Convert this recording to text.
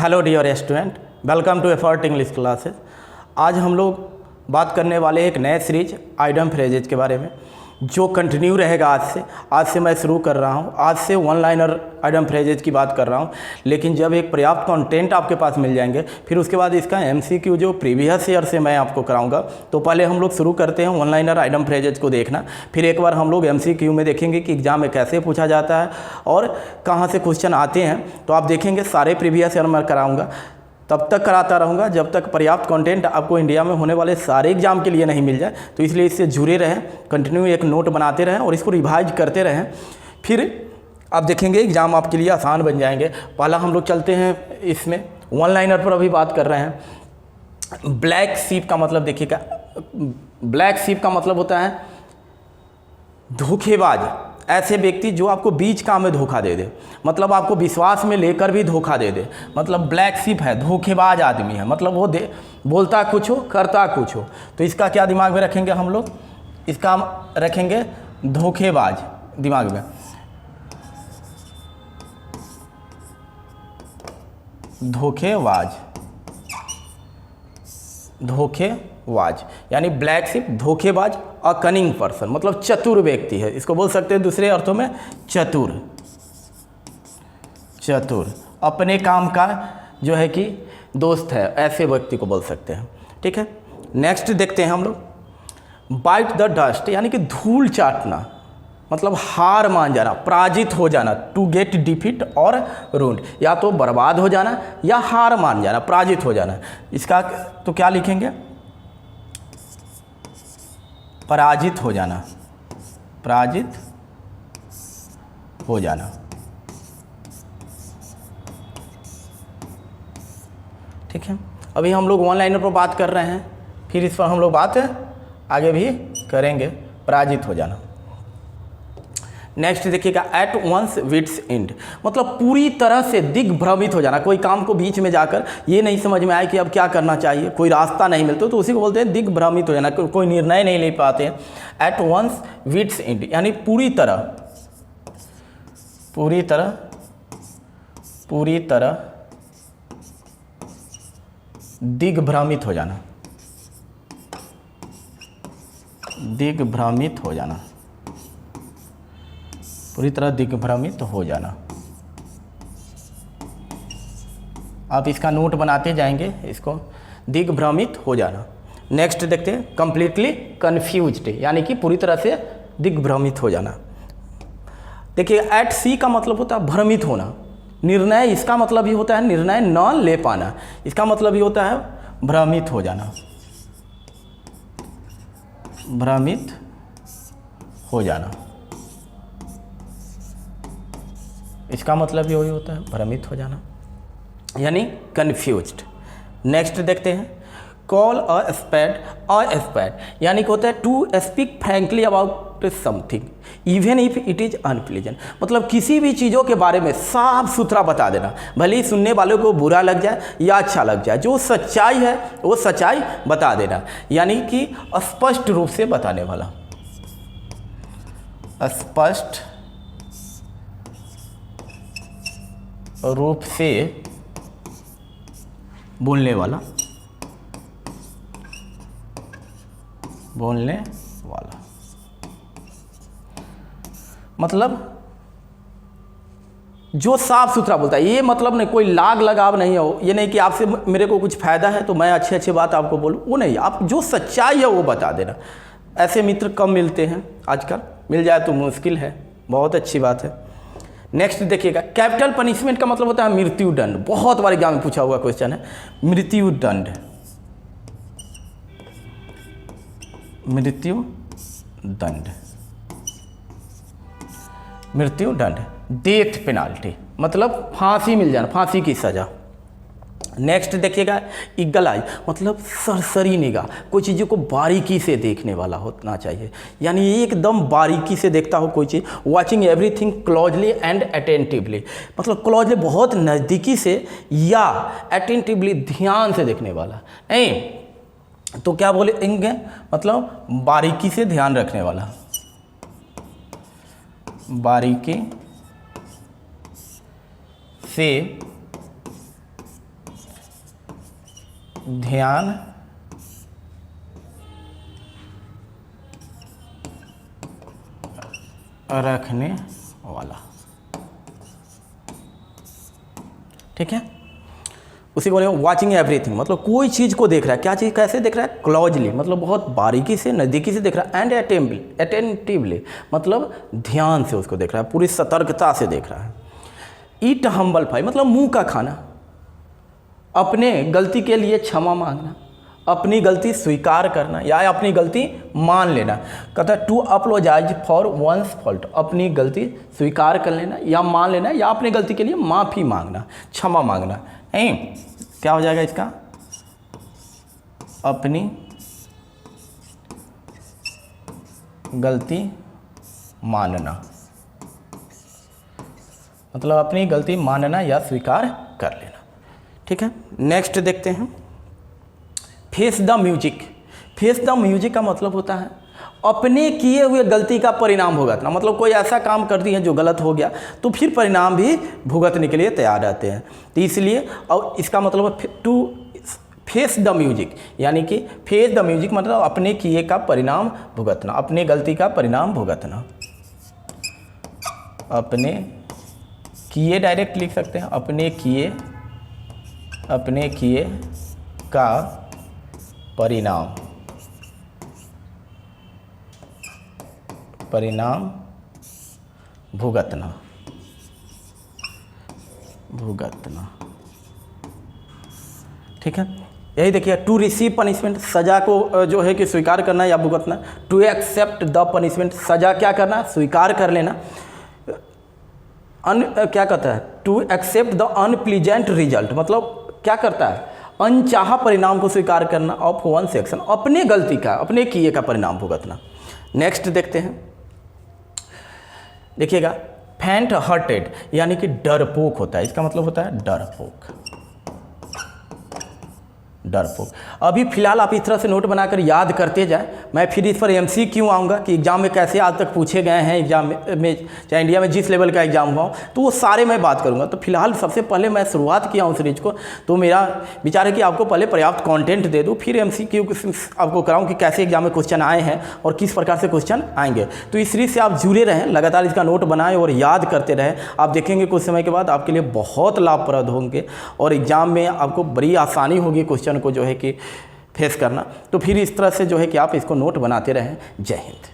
Hello dear student, welcome to effort English classes. आज हम लोग बात करने वाले एक नए सीरीज आइडम फ्रेजेज के बारे में जो कंटिन्यू रहेगा। आज से मैं शुरू कर रहा हूँ। आज से वन लाइनर आइडम फ्रेजेज की बात कर रहा हूँ, लेकिन जब एक पर्याप्त कंटेंट आपके पास मिल जाएंगे फिर उसके बाद इसका एमसीक्यू जो प्रीवियस ईयर से मैं आपको कराऊंगा। तो पहले हम लोग शुरू करते हैं वन लाइनर आइडम फ्रेजेज को देखना, फिर एक बार हम लोग एमसीक्यू में देखेंगे कि एग्जाम में कैसे पूछा जाता है और कहाँ से क्वेश्चन आते हैं। तो आप देखेंगे सारे प्रीवियस ईयर मैं कराऊँगा, तब तक कराता रहूँगा जब तक पर्याप्त कंटेंट आपको इंडिया में होने वाले सारे एग्जाम के लिए नहीं मिल जाए। तो इसलिए इससे जुड़े रहें, कंटिन्यू एक नोट बनाते रहें और इसको रिवाइज करते रहें। फिर आप देखेंगे एग्ज़ाम आपके लिए आसान बन जाएंगे। पहला हम लोग चलते हैं इसमें वन लाइनर पर अभी बात कर रहे हैं। ब्लैक शीप का मतलब देखिएगा, ब्लैक शीप का मतलब होता है धोखेबाज, ऐसे व्यक्ति जो आपको बीच काम में धोखा दे दे, मतलब आपको विश्वास में लेकर भी धोखा दे दे। मतलब ब्लैक शिप है, धोखेबाज आदमी है, मतलब वो बोलता कुछ हो करता कुछ हो। तो इसका क्या दिमाग में रखेंगे हम लोग? इसका रखेंगे धोखेबाज दिमाग में। धोखेबाज यानी ब्लैक शिप, धोखेबाज। अ कनिंग पर्सन मतलब चतुर व्यक्ति है, इसको बोल सकते हैं दूसरे अर्थों में चतुर अपने काम का जो है कि दोस्त है, ऐसे व्यक्ति को बोल सकते हैं। ठीक है, नेक्स्ट देखते हैं हम लोग बाइट द डस्ट यानी कि धूल चाटना, मतलब हार मान जाना, पराजित हो जाना। टू गेट डिफीट और रूंड, या तो बर्बाद हो जाना या हार मान जाना, पराजित हो जाना। इसका तो क्या लिखेंगे? पराजित हो जाना, पराजित हो जाना। ठीक है, अभी हम लोग वन लाइनर पर बात कर रहे हैं, फिर इस पर हम लोग बात आगे भी करेंगे। पराजित हो जाना। नेक्स्ट देखिएगा एट वंस विट्स एंड, मतलब पूरी तरह से दिग्भ्रमित हो जाना। कोई काम को बीच में जाकर ये नहीं समझ में आए कि अब क्या करना चाहिए, कोई रास्ता नहीं मिलता, तो उसी को बोलते हैं दिग्भ्रमित हो जाना, कोई निर्णय नहीं ले पाते हैं। एट वंस विट्स एंड यानी पूरी तरह दिग्भ्रमित हो जाना, दिग्भ्रमित हो जाना, पूरी तरह दिग्भ्रमित हो जाना। आप इसका नोट बनाते जाएंगे, इसको दिग्भ्रमित हो जाना। नेक्स्ट देखते हैं कंप्लीटली कंफ्यूज्ड यानी कि पूरी तरह से दिग्भ्रमित हो जाना। देखिए एट सी का मतलब होता है भ्रमित होना। निर्णय, इसका मतलब ही होता है निर्णय न ले पाना, इसका मतलब ही होता है भ्रमित हो जाना, भ्रमित हो जाना। इसका मतलब ही वही होता है भ्रमित हो जाना यानी कन्फ्यूज्ड। नेक्स्ट देखते हैं कॉल अ स्पेड यानी कि होता है to speak frankly about something even if it is unpleasant, मतलब किसी भी चीज़ों के बारे में साफ सुथरा बता देना, भले ही सुनने वालों को बुरा लग जाए या अच्छा लग जाए। जो सच्चाई है वो सच्चाई बता देना, यानी कि स्पष्ट रूप से बताने वाला, स्पष्ट रूप से बोलने वाला, मतलब जो साफ सुथरा बोलता है। ये मतलब नहीं कोई लाग लगाव नहीं हो, ये नहीं कि आपसे मेरे को कुछ फायदा है तो मैं अच्छे बात आपको बोलूँ, वो नहीं। आप जो सच्चाई है वो बता देना। ऐसे मित्र कम मिलते हैं आजकल, मिल जाए तो मुश्किल है, बहुत अच्छी बात है। नेक्स्ट देखिएगा कैपिटल पनिशमेंट का मतलब होता है मृत्यु दंड। बहुत बार एग्जाम में पूछा हुआ क्वेश्चन है मृत्यु दंड, मृत्यु दंड, डेथ पेनाल्टी मतलब फांसी मिल जाना, फांसी की सजा। नेक्स्ट देखिएगा ईगल आई मतलब सरसरी निगाह, कोई चीज़ों को बारीकी से देखने वाला होना चाहिए, यानी एकदम बारीकी से देखता हो कोई चीज़। Watching everything closely and attentively, मतलब क्लोजली बहुत नज़दीकी से या अटेंटिवली ध्यान से देखने वाला। नहीं तो क्या बोलेंगे, मतलब बारीकी से ध्यान रखने वाला, बारीकी से ध्यान रखने वाला। ठीक है, उसी को बोले वाचिंग एवरीथिंग, मतलब कोई चीज़ को देख रहा है। क्या चीज़ कैसे देख रहा है? क्लोजली, मतलब बहुत बारीकी से, नज़दीकी से देख रहा है। एंड अटेंटिवली, मतलब ध्यान से उसको देख रहा है, पूरी सतर्कता से देख रहा है। ईट हम्बल पाई, मतलब मुंह का खाना। अपने गलती के लिए क्षमा मांगना, अपनी गलती स्वीकार करना या अपनी गलती मान लेना। कहता है to apologise for one's fault, अपनी गलती स्वीकार कर लेना या मान लेना या अपनी गलती के लिए माफ़ी मांगना, क्षमा मांगना। नहीं, क्या हो जाएगा इसका? अपनी गलती मानना, मतलब अपनी गलती मानना या स्वीकार कर लेना। ठीक है, नेक्स्ट देखते हैं, face the music. Face the music का मतलब होता है अपने किए हुए गलती का परिणाम भुगतना। मतलब कोई ऐसा काम कर दिया जो गलत हो गया तो फिर परिणाम भी भुगतने के लिए तैयार रहते हैं। तो इसलिए, और इसका मतलब है टू फेस द म्यूजिक, यानी कि फेस द म्यूजिक मतलब अपने किए का परिणाम भुगतना, अपने गलती का परिणाम भुगतना। अपने किए डायरेक्ट लिख सकते हैं, अपने किए का परिणाम भुगतना। ठीक है, यही देखिए, टू रिसीव पनिशमेंट, सजा को जो है कि स्वीकार करना या भुगतना। टू एक्सेप्ट द पनिशमेंट, सजा क्या करना? स्वीकार कर लेना। क्या कहता है? To accept the unpleasant result, मतलब क्या करता है? अनचाहा परिणाम को स्वीकार करना ऑफ वंस एक्शन, अपने गलती का, अपने किए का परिणाम भुगतना। नेक्स्ट देखते हैं, देखिएगा, फैंट हर्टेड, यानी कि डरपोक होता है। इसका मतलब होता है डरपोक। अभी फिलहाल आप इस तरह से नोट बनाकर याद करते जाएं। मैं फिर इस पर MCQ आऊँगा कि एग्जाम में कैसे आज तक पूछे गए हैं, एग्जाम में चाहे इंडिया में जिस लेवल का एग्जाम हुआ हो, तो वो सारे मैं बात करूँगा। तो फिलहाल सबसे पहले मैं शुरुआत किया हूँ सीरीज को, तो मेरा विचार है कि आपको पहले पर्याप्त कंटेंट दे दूँ, फिर MCQ आपको कराऊँ कि कैसे एग्जाम में क्वेश्चन आए हैं और किस प्रकार से क्वेश्चन आएंगे। तो इस सीरीज से आप जुड़े रहें, लगातार इसका नोट बनाएं और याद करते रहें। आप देखेंगे कुछ समय के बाद आपके लिए बहुत लाभप्रद होंगे और एग्जाम में आपको बड़ी आसानी होगी क्वेश्चन को जो है कि फेस करना। तो फिर इस तरह से जो है कि आप इसको नोट बनाते रहें। जय हिंद।